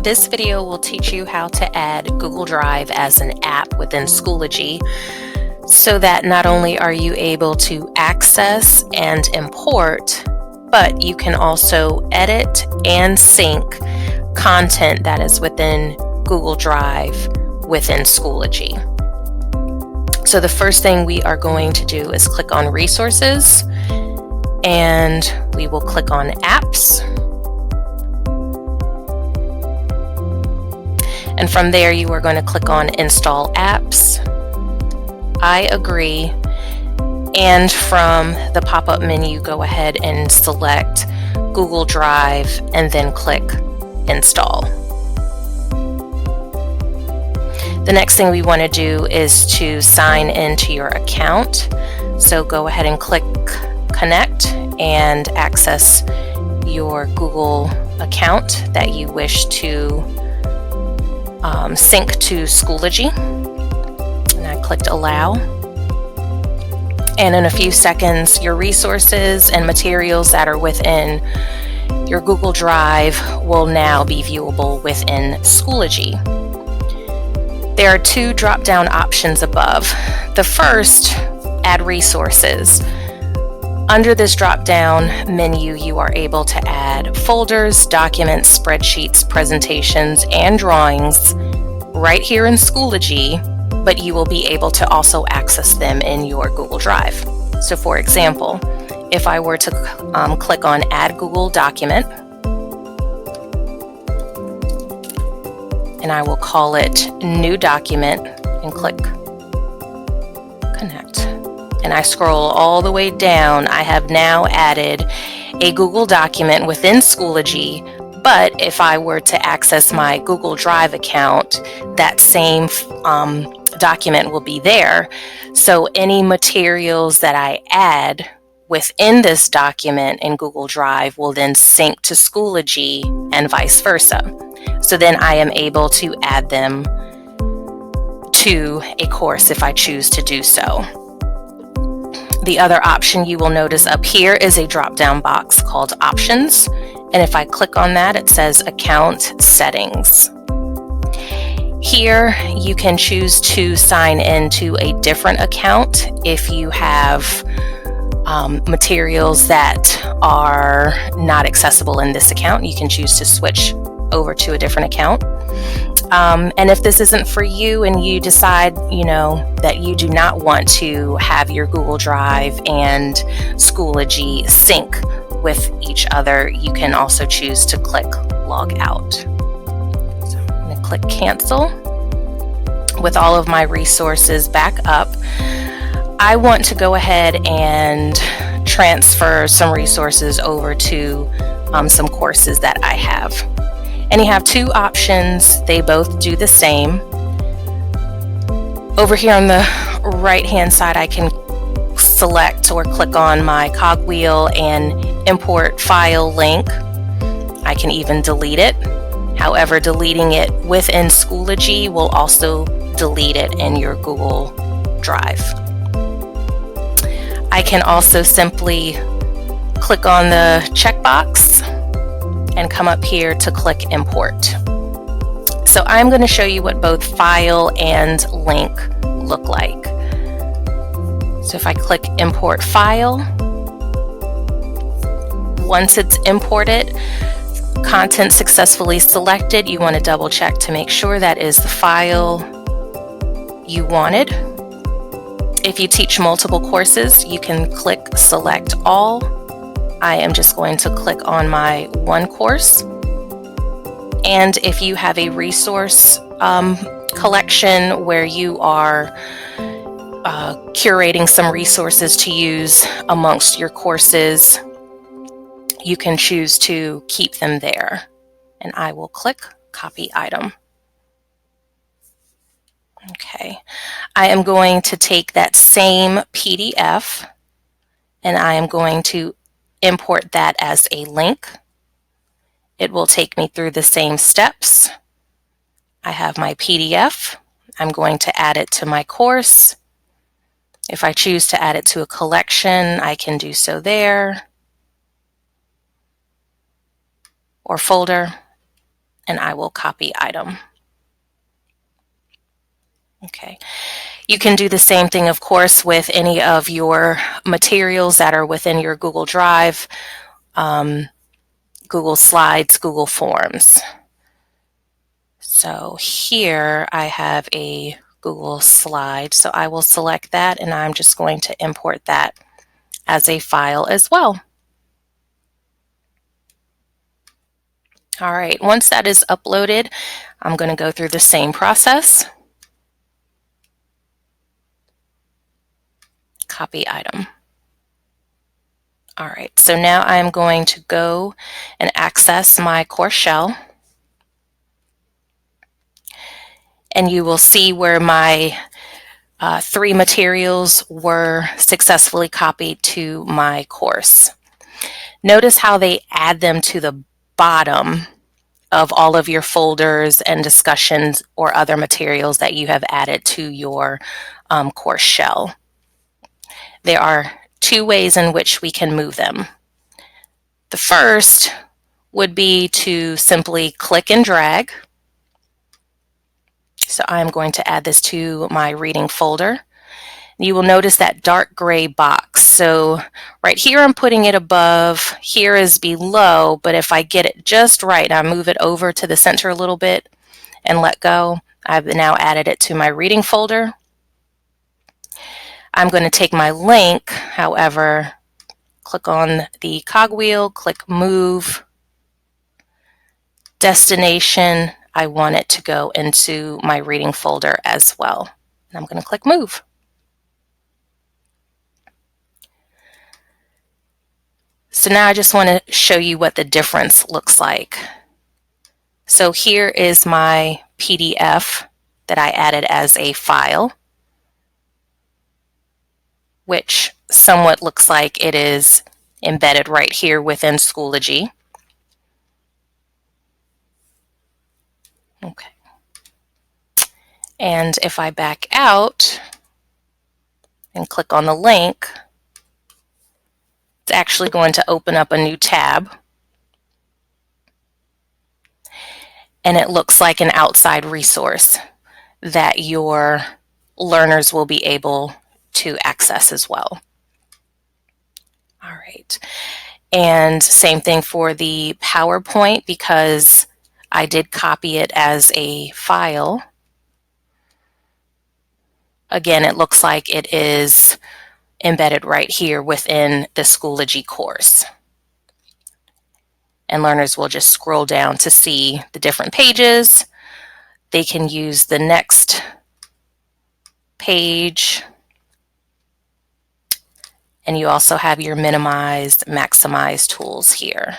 This video will teach you how to add Google Drive as an app within Schoology so that not only are you able to access and import, but you can also edit and sync content that is within Google Drive within Schoology. So the first thing we are going to do is click on Resources, and we will click on Apps. And from there, you are going to click on Install Apps. I agree. And from the pop-up menu, go ahead and select Google Drive and then click Install. The next thing we want to do is to sign into your account. So go ahead and click Connect and access your Google account that you wish to sync to Schoology. And I clicked Allow. And in a few seconds, your resources and materials that are within your Google Drive will now be viewable within Schoology. There are two drop-down options above. The first, Add Resources. Under this drop-down menu, you are able to add folders, documents, spreadsheets, presentations, and drawings right here in Schoology, but you will be able to also access them in your Google Drive. So for example, if I were to click on Add Google Document, and I will call it New Document and click Connect. And I scroll all the way down, I have now added a Google document within Schoology, but if I were to access my Google Drive account, that same document will be there. So any materials that I add within this document in Google Drive will then sync to Schoology and vice versa. So then I am able to add them to a course if I choose to do so. The other option you will notice up here is a drop-down box called Options. And if I click on that, it says Account Settings. Here, you can choose to sign into a different account if you have materials that are not accessible in this account. You can choose to switch over to a different account. And if this isn't for you and you decide, that you do not want to have your Google Drive and Schoology sync with each other, you can also choose to click Log Out. So I'm going to click Cancel. With all of my resources back up, I want to go ahead and transfer some resources over to some courses that I have. And you have two options. They both do the same. Over here on the right-hand side, I can select or click on my cogwheel and import file link. I can even delete it. However, deleting it within Schoology will also delete it in your Google Drive. I can also simply click on the checkbox and come up here to click Import. So I'm going to show you what both file and link look like. So if I click Import File, once it's imported, content successfully selected, you want to double check to make sure that is the file you wanted. If you teach multiple courses, you can click Select All. I am just going to click on my one course. And if you have a resource collection where you are curating some resources to use amongst your courses, you can choose to keep them there. And I will click Copy Item. Okay, I am going to take that same PDF and I am going to import that as a link. It will take me through the same steps. I have my PDF. I'm going to add it to my course. If I choose to add it to a collection, I can do so there, or folder. and I will copy item. Okay. You can do the same thing, of course, with any of your materials that are within your Google Drive, Google Slides, Google Forms. So here I have a Google slide, so I will select that and I'm just going to import that as a file as well. All right, once that is uploaded, I'm going to go through the same process. Copy item. All right, so now I'm going to go and access my course shell. And you will see where my 3 materials were successfully copied to my course. Notice how they add them to the bottom of all of your folders and discussions or other materials that you have added to your course shell. There are 2 ways in which we can move them. The first would be to simply click and drag. So I'm going to add this to my reading folder. You will notice that dark gray box. So right here I'm putting it above, here is below, but if I get it just right, I move it over to the center a little bit and let go. I've now added it to my reading folder. I'm going to take my link, however, click on the cogwheel, click move, destination. I want it to go into my reading folder as well. And I'm going to click move. So now I just want to show you what the difference looks like. So here is my PDF that I added as a file, which somewhat looks like it is embedded right here within Schoology. Okay. And if I back out and click on the link, it's actually going to open up a new tab. And it looks like an outside resource that your learners will be able to access as well. All right. And same thing for the PowerPoint, because I did copy it as a file. Again, it looks like it is embedded right here within the Schoology course. And learners will just scroll down to see the different pages. They can use the next page. And you also have your minimize, maximize tools here.